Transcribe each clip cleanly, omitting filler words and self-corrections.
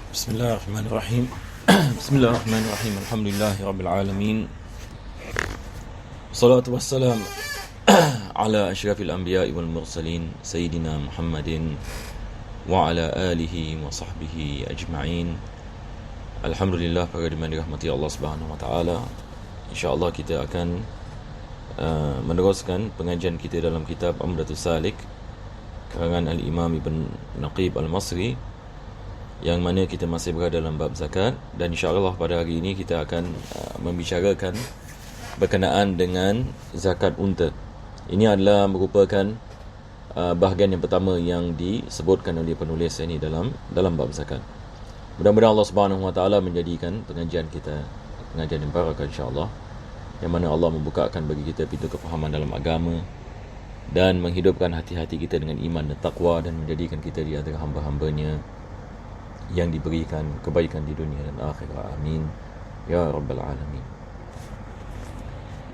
Bismillahirrahmanirrahim. Bismillahirrahmanirrahim. Alhamdulillahirabbil alamin. Salatu wassalam ala asyrafil anbiya'i wal mursalin sayyidina Muhammadin wa ala alihi wa sahbihi ajma'in. Alhamdulillah, para dirahmati Allah Subhanahu wa taala. Insya-Allah kita akan meneruskan pengajian kita dalam kitab Umdatus Salik karangan Al-Imam Ibn Naqib Al-Masri, yang mana kita masih berada dalam bab zakat. Dan insya-Allah pada hari ini kita akan membicarakan berkenaan dengan zakat unta. Ini adalah merupakan bahagian yang pertama yang disebutkan oleh penulis ini dalam bab zakat. Mudah-mudahan Allah Subhanahu wa taala menjadikan pengajian kita pengajian yang barakah insya-Allah, yang mana Allah membukakan bagi kita pintu kefahaman dalam agama dan menghidupkan hati-hati kita dengan iman dan takwa, dan menjadikan kita di antara hamba-hambanya yang diberikan kebaikan di dunia dan akhirat. Amin ya rabbal alamin.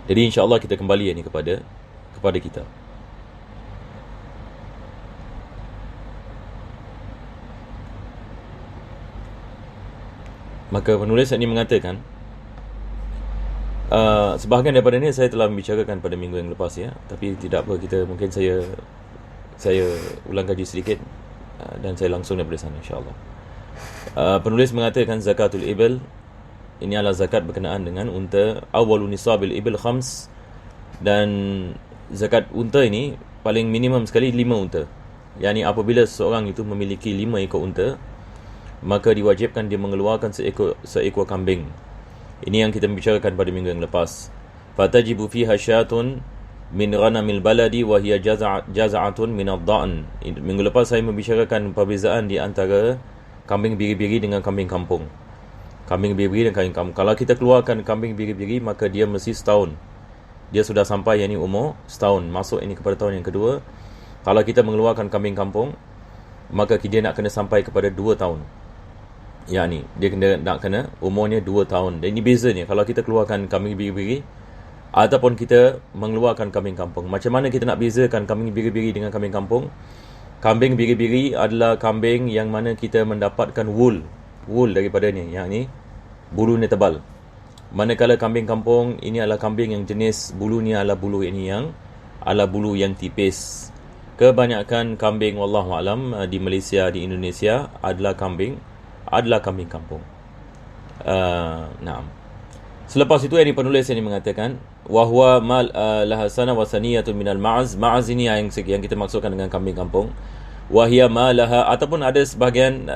Jadi insya-Allah kita kembali ini kepada kita. Maka penulis ini mengatakan, sebahagian daripada ini saya telah membicarakan pada minggu yang lepas ya, tapi tidak apa, kita mungkin saya ulang kaji sedikit dan saya langsung daripada sana insya-Allah. Penulis mengatakan zakatul ibil ini adalah zakat berkenaan dengan unta. Awwalun nisabil ibil khams, dan zakat unta ini paling minimum sekali 5 unta. Yani apabila seseorang itu memiliki 5 ekor unta, maka diwajibkan dia mengeluarkan seekor kambing. Ini yang kita bicarakan pada minggu yang lepas. Fatajibu fiha syatun min ghanamil baladi wa hiya jaz'atun min ad-da'n. Minggu lepas saya membicarakan perbezaan di antara kambing biri-biri dengan kambing kampung. Kambing biri-biri dan kambing kampung. Kalau kita keluarkan kambing biri-biri, maka dia mesti setahun. Dia sudah sampai yang ini umur setahun, masuk ini kepada tahun yang kedua. Kalau kita mengeluarkan kambing kampung, maka dia nak kena sampai kepada 2 tahun. Ya ni, dia nak kena umurnya 2 tahun. Dan ini bezanya kalau kita keluarkan kambing biri-biri ataupun kita mengeluarkan kambing kampung. Macam mana kita nak bezakan kambing biri-biri dengan kambing kampung? Kambing biri-biri adalah kambing yang mana kita mendapatkan wool daripadanya, yang ni bulunya tebal. Manakala kambing kampung ini adalah kambing yang jenis bulunya adalah bulu ini yang adalah bulu yang tipis. Kebanyakan kambing wallahualam di Malaysia, di Indonesia adalah kambing kampung. Naam. Selepas itu yang penulis ini mengatakan wahwa mal lahasana wasaniyatun minal ma'az. Ma'az ini yang kita maksudkan dengan kambing kampung. Wahia malaha, ataupun ada sebahagian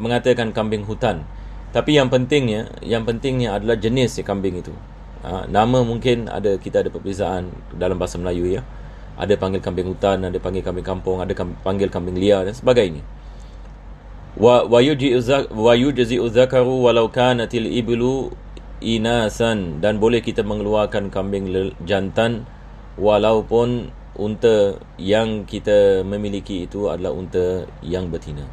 mengatakan kambing hutan. Tapi yang pentingnya adalah jenis kambing itu. Nama mungkin kita ada perbezaan dalam bahasa Melayu ya. Ada panggil kambing hutan, ada panggil kambing kampung, ada panggil kambing liar dan sebagainya. Wa yujzi'u dzakaru walau kanatil iblu inasan, dan boleh kita mengeluarkan kambing jantan walaupun unta yang kita memiliki itu adalah unta yang betina.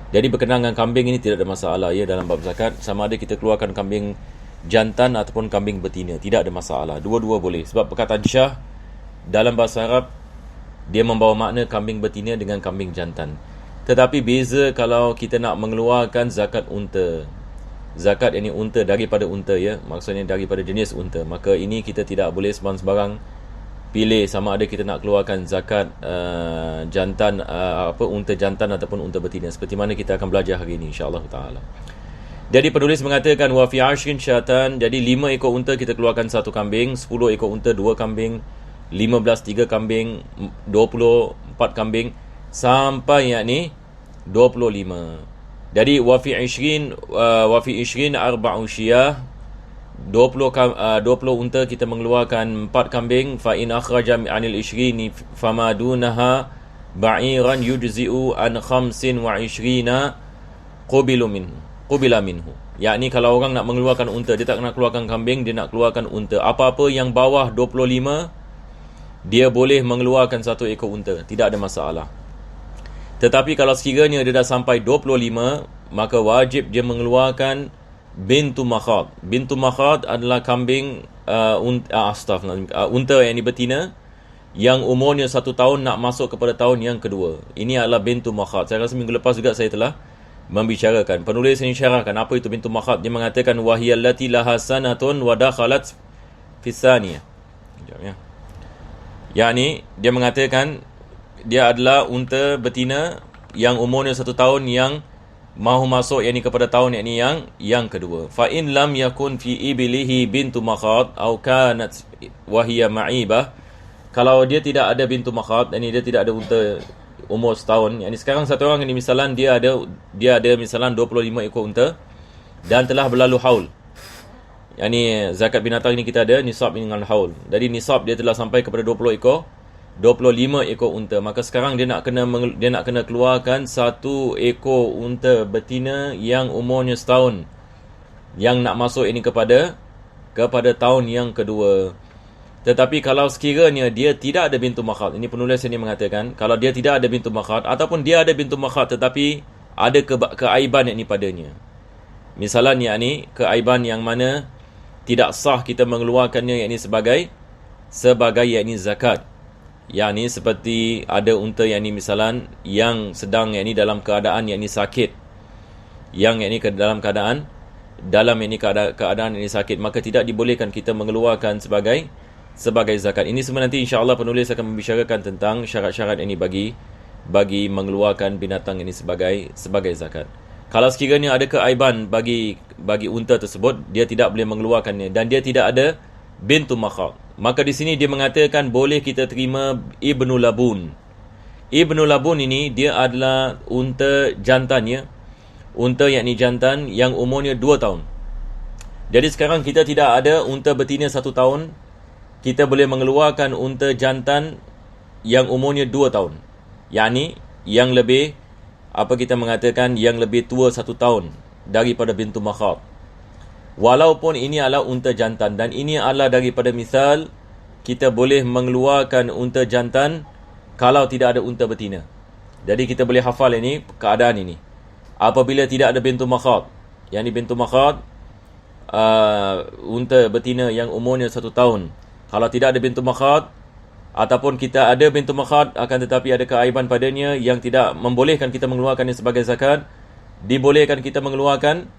Jadi berkenaan dengan kambing ini tidak ada masalah ya dalam bab zakat, sama ada kita keluarkan kambing jantan ataupun kambing betina, tidak ada masalah, dua-dua boleh. Sebab perkataan syah dalam bahasa Arab dia membawa makna kambing betina dengan kambing jantan. Tetapi beza kalau kita nak mengeluarkan zakat unta. Zakat ini unta, daripada unta ya, maksudnya daripada jenis unta. Maka ini kita tidak boleh sembarang pilih sama ada kita nak keluarkan zakat jantan unta jantan ataupun unta betina, seperti mana kita akan belajar hari ini insya-Allah taala. Jadi penulis mengatakan wa fi 'ashrin syatan, jadi 5 ekor unta kita keluarkan 1 kambing, 10 ekor unta 2 kambing, 15 3 kambing, 24 kambing sampai yakni 25. Jadi wa fi 20 arba'u syiyah, 20 unta kita mengeluarkan 4 kambing. Fa in akhraja anil 20 fama dunaha ba'iran yujzi'u an 25 qubila minhu. Yakni kalau orang nak mengeluarkan unta, dia tak nak keluarkan kambing, dia nak keluarkan unta. Apa-apa yang bawah 25 dia boleh mengeluarkan 1 ekor unta, tidak ada masalah. Tetapi kalau sekiranya dia dah sampai 25, maka wajib dia mengeluarkan bintu makhad. Bintu makhad adalah kambing unta yang betina yang umurnya 1 tahun nak masuk kepada tahun yang kedua. Ini adalah bintu makhad. Saya rasa minggu lepas juga saya telah membicarakan. Penulis ini syarahkan apa itu bintu makhad. Dia mengatakan wahiyallati laha sanatun wa dakhalat fi tsaniyah. Sekejap ya. Yakni dia mengatakan dia adalah unta betina yang umurnya 1 tahun yang mahu masuk yakni kepada tahun yakni yang kedua. Fa in lam yakun fi ibilihi bintu makhad atau kanat wahiya ma'ibah. Kalau dia tidak ada bintu makhad, yakni dia tidak ada unta umur setahun, yakni sekarang satu orang ini misalan dia ada misalan 25 ekor unta dan telah berlalu haul. Yakni zakat binatang ini kita ada nisab dengan haul. Jadi nisab dia telah sampai kepada 25 ekor unta. Maka sekarang dia nak kena keluarkan 1 ekor unta betina yang umurnya setahun, yang nak masuk ini kepada tahun yang kedua. Tetapi kalau sekiranya dia tidak ada bintu makhad, ini penulis ini mengatakan kalau dia tidak ada bintu makhad ataupun dia ada bintu makhad tetapi ada keaiban yakni padanya. Misalnya yakni keaiban yang mana tidak sah kita mengeluarkannya yakni sebagai yakni zakat. Yakni seperti ada unta yakni misalan yang sedang yakni dalam keadaan yakni sakit. Yang yakni dalam keadaan yakni sakit, maka tidak dibolehkan kita mengeluarkan sebagai zakat. Ini semua nanti insya-Allah penulis akan membicarakan tentang syarat-syarat ini bagi mengeluarkan binatang ini sebagai zakat. Kalau sekiranya ada keaiban bagi unta tersebut, dia tidak boleh mengeluarkannya dan dia tidak ada bintu makhad, maka di sini dia mengatakan boleh kita terima ibnu labun. Ibnu labun ini dia adalah unta jantannya, unta yakni jantan yang umurnya 2 tahun. Jadi sekarang kita tidak ada unta betina 1 tahun, kita boleh mengeluarkan unta jantan yang umurnya 2 tahun. Yakni yang lebih kita mengatakan yang lebih tua 1 tahun daripada bintu makhad. Walaupun ini adalah unta jantan dan ini adalah daripada misal kita boleh mengeluarkan unta jantan kalau tidak ada unta betina. Jadi kita boleh hafal ini keadaan ini. Apabila tidak ada bintu makhad, yakni bintu makhad unta betina yang umurnya 1 tahun. Kalau tidak ada bintu makhad ataupun kita ada bintu makhad akan tetapi ada keaiban padanya yang tidak membolehkan kita mengeluarkannya sebagai zakat, dibolehkan kita mengeluarkan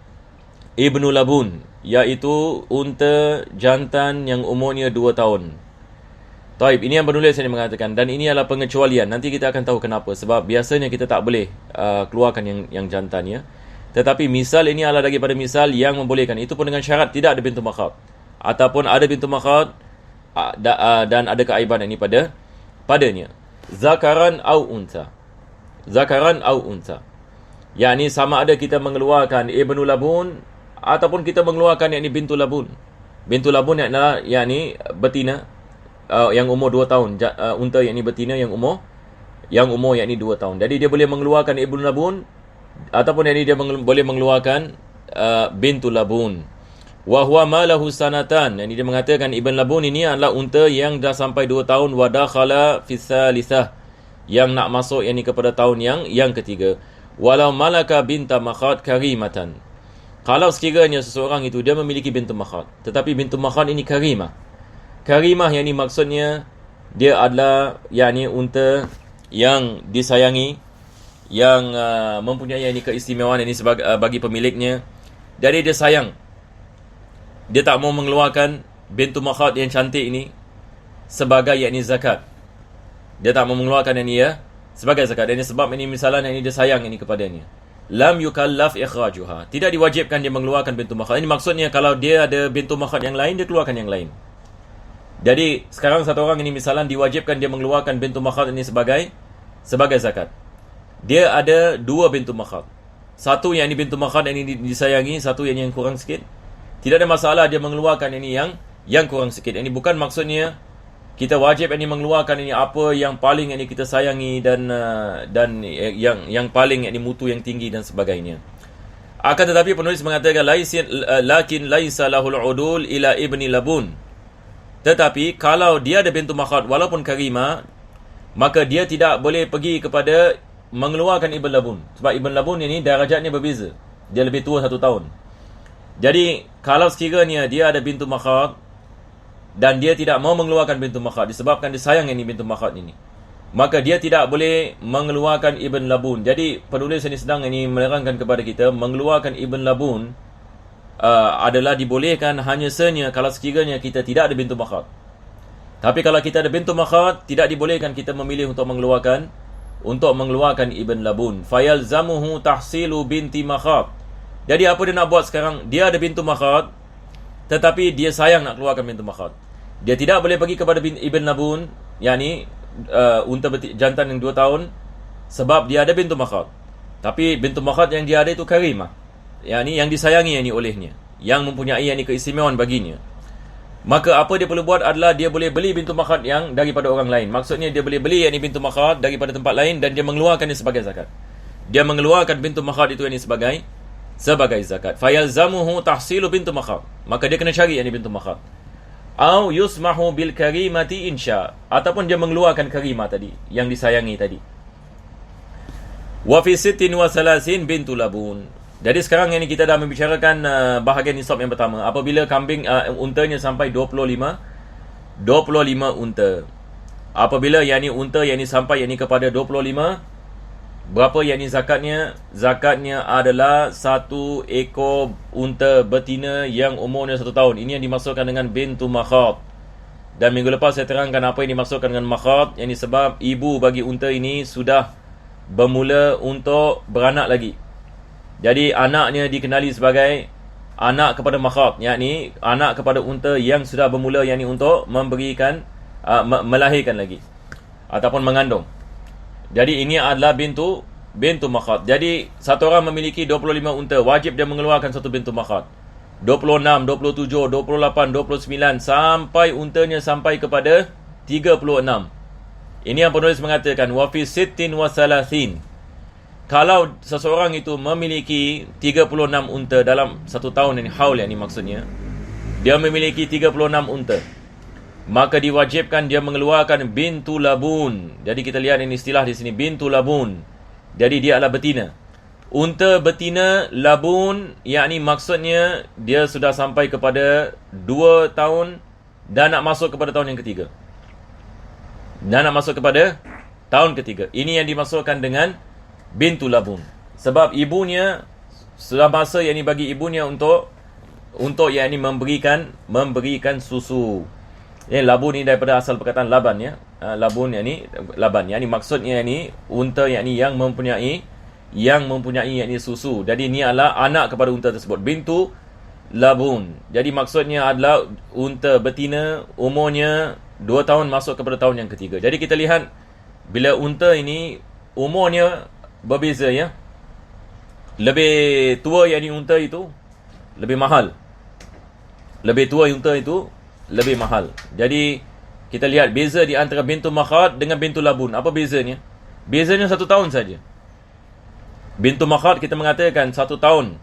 ibnu labun, iaitu unta jantan yang umurnya 2 tahun. Taib, ini yang penulis yang mengatakan dan ini adalah pengecualian. Nanti kita akan tahu kenapa, sebab biasanya kita tak boleh keluarkan yang jantannya. Tetapi misal ini adalah daripada misal yang membolehkan, itu pun dengan syarat tidak ada bintu makhad ataupun ada bintu makhad dan ada keaiban ini padanya. Zakaran au unta. Yakni sama ada kita mengeluarkan ibnu labun ataupun kita mengeluarkan yakni bintu labun. Bintu labun yakni betina yang umur 2 tahun. Unta yakni betina yang umur yakni 2 tahun. Jadi dia boleh mengeluarkan ibnu labun ataupun yakni dia boleh mengeluarkan bintu labun. Wa huwa ma lahu sanatan. Yang dia mengatakan ibn labun ini adalah unta yang dah sampai 2 tahun wa dakhala fi tsalitsah, yang nak masuk yakni kepada tahun yang ketiga. Walau malaka binta makhad karimatan. Kalau sekiranya seseorang itu dia memiliki bintu makhad, tetapi bintu makhad ini karimah. Karimah yakni maksudnya dia adalah yakni unta yang disayangi, yang mempunyai yakni keistimewaan ini sebagai bagi pemiliknya. Jadi dia sayang, dia tak mau mengeluarkan bintu makhad yang cantik ini sebagai yakni zakat. Dia tak mau mengeluarkan ini sebagai zakat. Ini sebab ini misalnya ini dia sayang ini kepadanya. Lam yukallaf ikhrajuha. Tidak diwajibkan dia mengeluarkan bintu makhad. Ini maksudnya kalau dia ada bintu makhad yang lain, dia keluarkan yang lain. Jadi sekarang satu orang ini misalnya diwajibkan dia mengeluarkan bintu makhad ini sebagai zakat. Dia ada 2 bintu makhad. Satu yang ini bintu makhad yang ini disayangi, satu yang kurang sikit. Tidak ada masalah dia mengeluarkan ini yang kurang sikit. Ini bukan maksudnya kita wajib ini mengeluarkan ini apa yang paling ini kita sayangi dan yang paling ini mutu yang tinggi dan sebagainya. Akan tetapi penulis mengatakan lakin laisa lahul udul ila ibni labun. Tetapi kalau dia ada bintu makhad walaupun karimah, maka dia tidak boleh pergi kepada mengeluarkan ibn labun. Sebab ibn labun ini darajatnya berbeza. Dia lebih tua 1 tahun. Jadi kalau sekiranya dia ada bintu makhad dan dia tidak mau mengeluarkan bintu makhad disebabkan dia sayang ini bintu makhad ini, maka dia tidak boleh mengeluarkan Ibn Labun. Jadi penulis ini sedang ini menerangkan kepada kita, mengeluarkan Ibn Labun adalah dibolehkan hanya senya kalau sekiranya kita tidak ada bintu makhat. Tapi kalau kita ada bintu makhat, tidak dibolehkan kita memilih untuk mengeluarkan Ibn Labun. Fayalzamuhu tahsilu binti makhat. Jadi apa dia nak buat sekarang? Dia ada bintu makhat, tetapi dia sayang nak keluarkan bintu makhat. Dia tidak boleh pergi kepada Ibn Labun, yakni unta jantan yang 2 tahun, sebab dia ada bintu makhat. Tapi bintu makhat yang dia ada itu karimah, yakni yang disayangi olehnya, yang mempunyai keistimewaan baginya. Maka apa dia perlu buat adalah dia boleh beli bintu makhat yang daripada orang lain. Maksudnya dia boleh beli bintu makhat daripada tempat lain dan dia mengeluarkannya sebagai zakat. Dia mengeluarkan bintu makhat itu sebagai zakat. Fayalzamuhu tahsilu bintu makhat. Maka dia kena cari bintu makhat. Au yusmahu bil karimati insya. Ataupun dia mengeluarkan karimah tadi, yang disayangi tadi. Wa fi 36 bintu labun. Jadi sekarang ini kita dah membicarakan bahagian nisab yang pertama. Apabila kambing untanya sampai 25 unta. Apabila unta sampai kepada 25, berapa zakatnya? Zakatnya adalah 1 ekor unta betina yang umurnya 1 tahun. Ini yang dimasukkan dengan bintu makhat. Dan minggu lepas saya terangkan apa yang dimasukkan dengan makhat. Yang sebab ibu bagi unta ini sudah bermula untuk beranak lagi. Jadi anaknya dikenali sebagai anak kepada makhat, yakni anak kepada unta yang sudah bermula, yakni untuk memberikan melahirkan lagi ataupun mengandung. Jadi ini adalah bintu makhat. Jadi satu orang memiliki 25 unta, wajib dia mengeluarkan satu bintu makhat. 26, 27, 28, 29 sampai untanya sampai kepada 36. Ini yang penulis mengatakan wa fi 36. Kalau seseorang itu memiliki 36 unta dalam 1 tahun ini, haul ini maksudnya, dia memiliki 36 unta, maka diwajibkan dia mengeluarkan bintu labun. Jadi kita lihat ini istilah di sini, bintu labun. Jadi dia adalah betina. Unta betina labun, yakni maksudnya dia sudah sampai kepada 2 tahun dan nak masuk kepada tahun yang ketiga. Ini yang dimasukkan dengan bintu labun. Sebab ibunya sudah masa bagi ibunya untuk memberikan susu. Labun ini daripada asal perkataan laban ya. Labun laban. Maksudnya unta yang mempunyai susu. Jadi ini adalah anak kepada unta tersebut, bintu labun. Jadi maksudnya adalah unta betina umurnya 2 tahun masuk kepada tahun yang ketiga. Jadi kita lihat bila unta ini umurnya berbeza ya. Lebih tua unta itu lebih mahal. Lebih tua unta itu lebih mahal. Jadi kita lihat beza di antara bintu makhat dengan bintu labun. Apa bezanya? Bezanya 1 tahun saja. Bintu makhat kita mengatakan 1 tahun.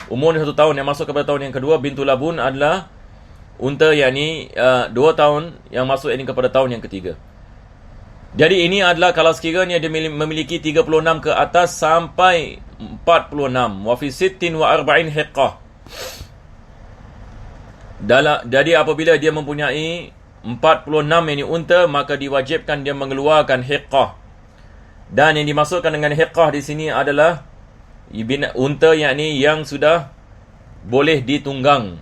Umurnya 1 tahun yang masuk kepada tahun yang kedua. Bintu labun adalah unta 2 tahun yang masuk kepada tahun yang ketiga. Jadi ini adalah kalau sekiranya dia memiliki 36 ke atas sampai 46. Wa fi 46 hiqqah. Jadi apabila dia mempunyai 46 unta, maka diwajibkan dia mengeluarkan hiqqah. Dan yang dimasukkan dengan hiqqah di sini adalah unta yang sudah boleh ditunggang.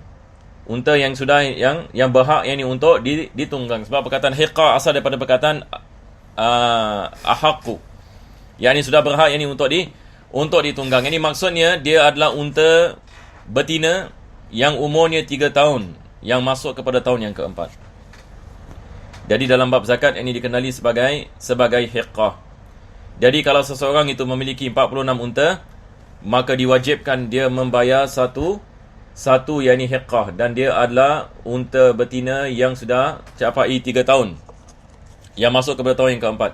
Unta yang sudah yang berhak untuk ditunggang. Sebab perkataan hiqqah asal daripada perkataan ahaqu, yakni sudah berhak untuk ditunggang. Ini maksudnya dia adalah unta betina yang umurnya 3 tahun yang masuk kepada tahun yang keempat. Jadi dalam bab zakat ini dikenali sebagai hiqqah. Jadi kalau seseorang itu memiliki 46 unta, maka diwajibkan dia membayar satu hiqqah, dan dia adalah unta betina yang sudah capai 3 tahun yang masuk kepada tahun yang keempat.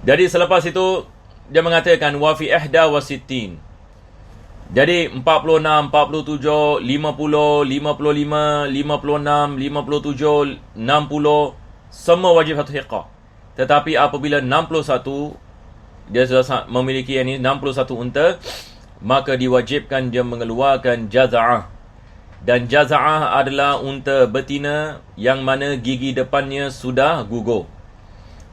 Jadi selepas itu dia mengatakan wa fi ihda wa sittin. Jadi 46, 47, 50, 55, 56, 57, 60 semua wajib satu hiqqah. Tetapi apabila 61, dia sudah memiliki 61 unta, maka diwajibkan dia mengeluarkan jaza'ah. Dan jaza'ah adalah unta betina yang mana gigi depannya sudah gugur.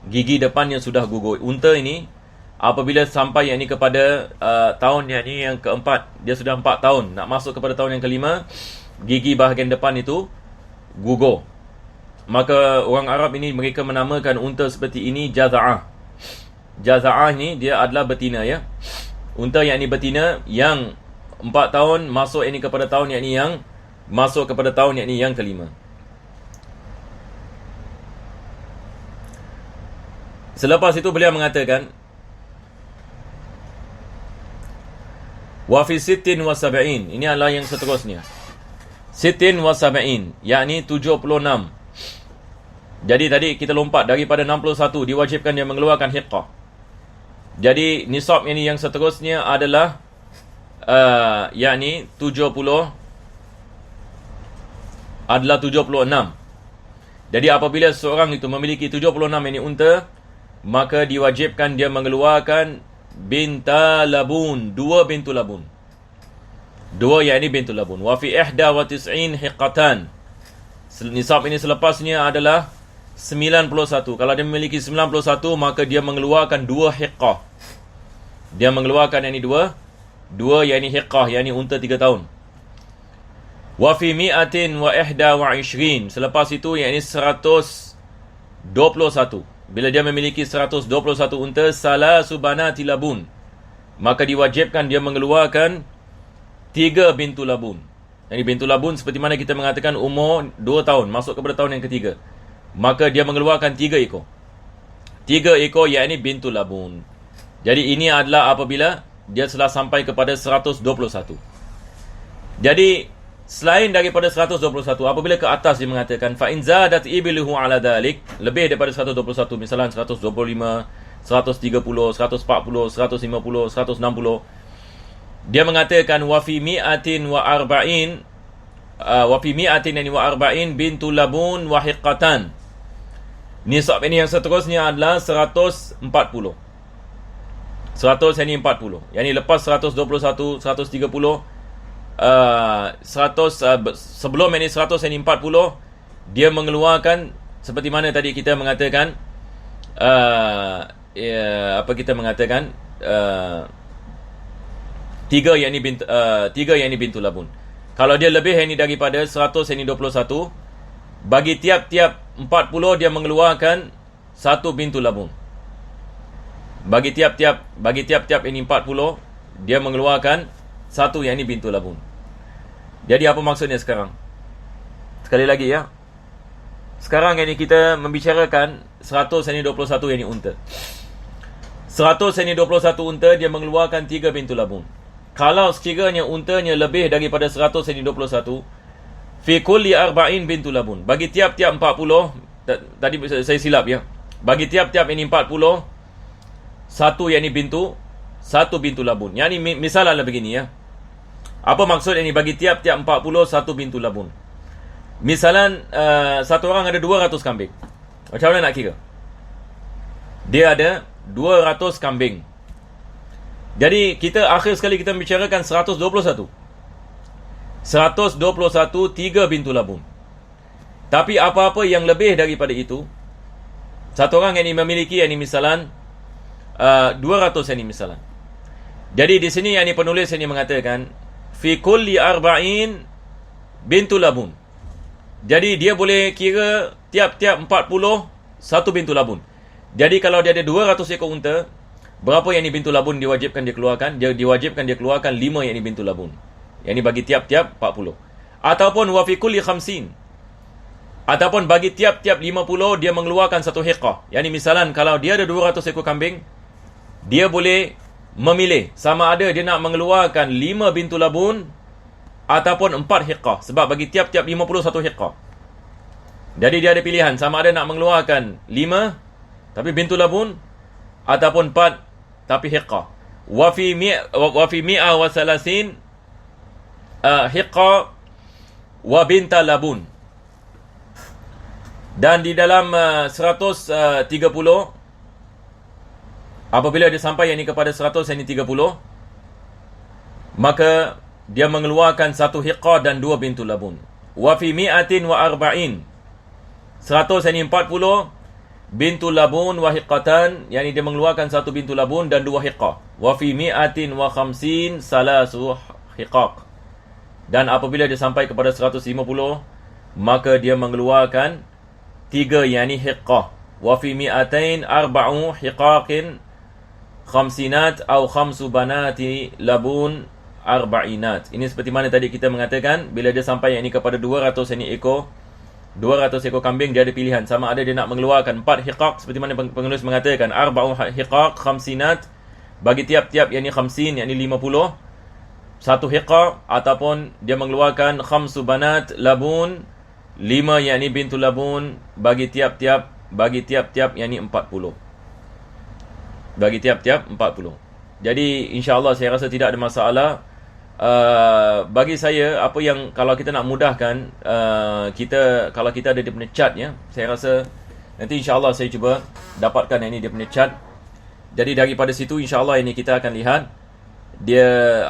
Gigi depannya sudah gugur. Unta ini apabila sampai yang ini kepada tahun yang ini yang keempat, dia sudah 4 tahun nak masuk kepada tahun yang kelima, gigi bahagian depan itu gugur. Maka orang Arab ini mereka menamakan unta seperti ini jaza'ah. Jaza'ah ni dia adalah betina ya. Unta yang ini betina yang 4 tahun masuk ini kepada tahun yang ini yang masuk kepada tahun yang ini yang kelima. Selepas itu beliau mengatakan wa fi sittin wa sab'in. Ini adalah yang seterusnya. Sittin wa sab'in, yakni 76. Jadi tadi kita lompat daripada 61 diwajibkan dia mengeluarkan hiqqah. Jadi nisab ini yang seterusnya adalah yakni 70 adalah 76. Jadi apabila seorang itu memiliki 76 ini unta, maka diwajibkan dia mengeluarkan binta labun, 2 bintu labun. 2 yakni bintu labun. Wa fi 91 hiqqatan. Nisab ini selepasnya adalah 91. Kalau dia memiliki 91, maka dia mengeluarkan 2 hiqqah. Dia mengeluarkan yakni 2 yakni hiqqah, yakni unta 3 tahun. Wa fi mi'atin wa ihda wa 20. Selepas itu yakni 121. Bila dia memiliki 121 unta, salasu banati labun, maka diwajibkan dia mengeluarkan 3 bintu labun. Jadi bintu labun seperti mana kita mengatakan umur 2 tahun masuk kepada tahun yang ketiga, maka dia mengeluarkan 3 ekor. 3 ekor yakni bintu labun. Jadi ini adalah apabila dia telah sampai kepada 121. Jadi selain daripada 121, apabila ke atas dia mengatakan fa in zadat ibiluhu ala dalik, lebih daripada 121, misalnya 125, 130, 140, 150, 160, dia mengatakan wa fi mi'atin wa arba'in wa fi mi'atin wa arba'in bintu labun wa hiqqatan. Nisab ini yang seterusnya adalah 140. 100 ini 40. Yang ini lepas 121, 130, 100 sebelum ini 100 ini 40, dia mengeluarkan seperti mana tadi kita mengatakan apa kita mengatakan 3 yang ini bintu labun. Kalau dia lebih ini daripada 100 ini 21, bagi tiap-tiap 40 dia mengeluarkan 1 bintu labun. Bagi tiap-tiap ini 40 dia mengeluarkan 1 yang ini bintu labun. Jadi apa maksudnya sekarang? Sekali lagi ya. Sekarang ini kita membicarakan 100 ini 21 yang ini unta. 100 ini 21 unta dia mengeluarkan 3 bintu labun. Kalau sekiranya untanya lebih daripada 100 ini 21, fi kulli arba'in bintu labun. Bagi tiap-tiap 40, tadi saya silap ya. Bagi tiap-tiap ini 40, 1 yang ini bintu, 1 bintu labun. Yang ini misalnya begini ya. Apa maksud ini bagi tiap-tiap 40 1 bintu labun? Misalan satu orang ada 200 kambing. Macam mana nak kira? Dia ada 200 kambing. Jadi kita akhir sekali kita membicarakan 121. 121 3 bintu labun. Tapi apa-apa yang lebih daripada itu, satu orang yang ini memiliki yang ini misalan 200 yang ini misalan. Jadi di sini yang ini penulis yang ini mengatakan fi kulli arba'in bintu labun. Jadi dia boleh kira tiap-tiap 40 1 bintu labun. Jadi kalau dia ada 200 ekor unta, berapa yang ini bintu labun diwajibkan dia keluarkan? Dia diwajibkan dia keluarkan 5 yang ini bintu labun. Yang ini bagi tiap-tiap 40. Ataupun wa fi kulli 50. Ataupun bagi tiap-tiap 50 dia mengeluarkan 1 hiqqah. Yang ini misalan kalau dia ada 200 ekor kambing, dia boleh memilih sama ada dia nak mengeluarkan 5 bintu labun ataupun 4 hiqqah. Sebab bagi tiap-tiap 50 1 hiqqah. Jadi dia ada pilihan sama ada nak mengeluarkan 5 tapi bintu labun ataupun 4 tapi hiqqah. Wa fi mi'a wa salasin hiqqah wa binta labun. Dan di dalam 130 apabila dia sampai yang ini kepada 100 yang ini 30, maka dia mengeluarkan 1 hiqah dan 2 bintu labun. Wa fi mi'atin wa arba'in, 100 ini 40 bintu labun wa hiqatan, yakni dia mengeluarkan 1 bintu labun dan 2 hiqah. Wa fi mi'atin wa khamsin salasu hiqaq, dan apabila dia sampai kepada 150, maka dia mengeluarkan 3 yakni hiqah. Wa fi mi'atain arba'u hiqaqin khamsinat atau khamsu banati labun arba'inat. Ini seperti mana tadi kita mengatakan, bila dia sampai yakni kepada 200 ekor kambing, dia ada pilihan sama ada dia nak mengeluarkan 4 hiqaq seperti mana penulis mengatakan, arba'u hiqaq khamsinat, bagi tiap-tiap yakni khamsin yakni 50 1 hiqaq, ataupun dia mengeluarkan khamsu banat labun, 5 yakni bintu labun, bagi tiap-tiap yakni 40. Bagi tiap-tiap 40. Jadi insya-Allah saya rasa tidak ada masalah. Bagi saya, apa yang kalau kita nak mudahkan, kalau kita ada dia punya chart ya, saya rasa nanti insya-Allah saya cuba dapatkan ini dia punya chart. Jadi daripada situ insya-Allah ini kita akan lihat dia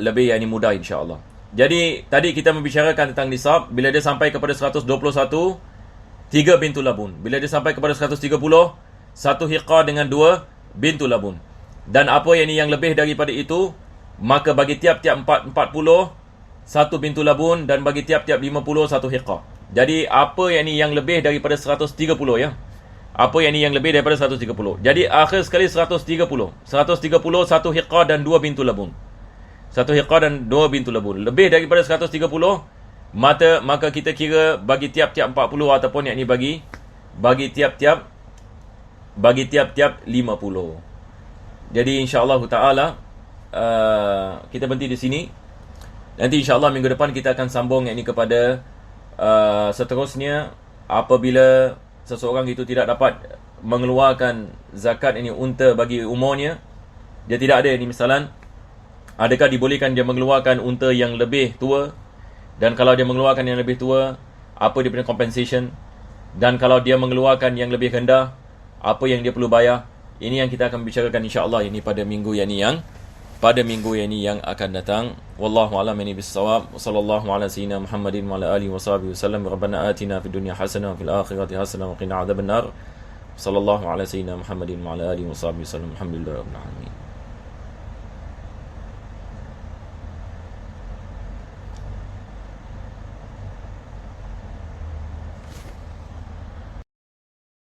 lebih yang mudah insya-Allah. Jadi tadi kita membicarakan tentang nisab, bila dia sampai kepada 121, 3 bintu labun. Bila dia sampai kepada 130, 1 hiqah dengan 2 bintu labun. Dan apa yang lebih daripada itu, maka bagi tiap-tiap 40 1 bintu labun, dan bagi tiap-tiap 50 1 hiqah. Jadi apa yang lebih daripada 130 ya. Apa yang lebih daripada 130. Jadi akhir sekali 130. 1 hiqah dan 2 bintu labun. 1 hiqah dan 2 bintu labun. Lebih daripada 130, maka kita kira bagi tiap-tiap 40, ataupun yakni bagi tiap-tiap 50. Jadi insya-Allah taala kita berhenti di sini. Nanti insya-Allah minggu depan kita akan sambung yakni kepada seterusnya, apabila seseorang itu tidak dapat mengeluarkan zakat ini unta bagi umurnya, dia tidak ada ini misalan, adakah dibolehkan dia mengeluarkan unta yang lebih tua, dan kalau dia mengeluarkan yang lebih tua, apa dia punya compensation, dan kalau dia mengeluarkan yang lebih rendah, apa yang dia perlu bayar. Ini yang kita akan bicarakan insya-Allah ini pada minggu yang akan datang. Wallahu a'lam bis-shawab. Wassallallahu ala sayyidina Muhammadin wa ala alihi washabihi wasallam. Rabbana atina fid dunya hasanah wa fil akhirati hasanah wa qina adzabannar. Sallallahu ala sayyidina Muhammadin wa ala alihi washabihi wasallam. Alhamdulillahirabbil alamin.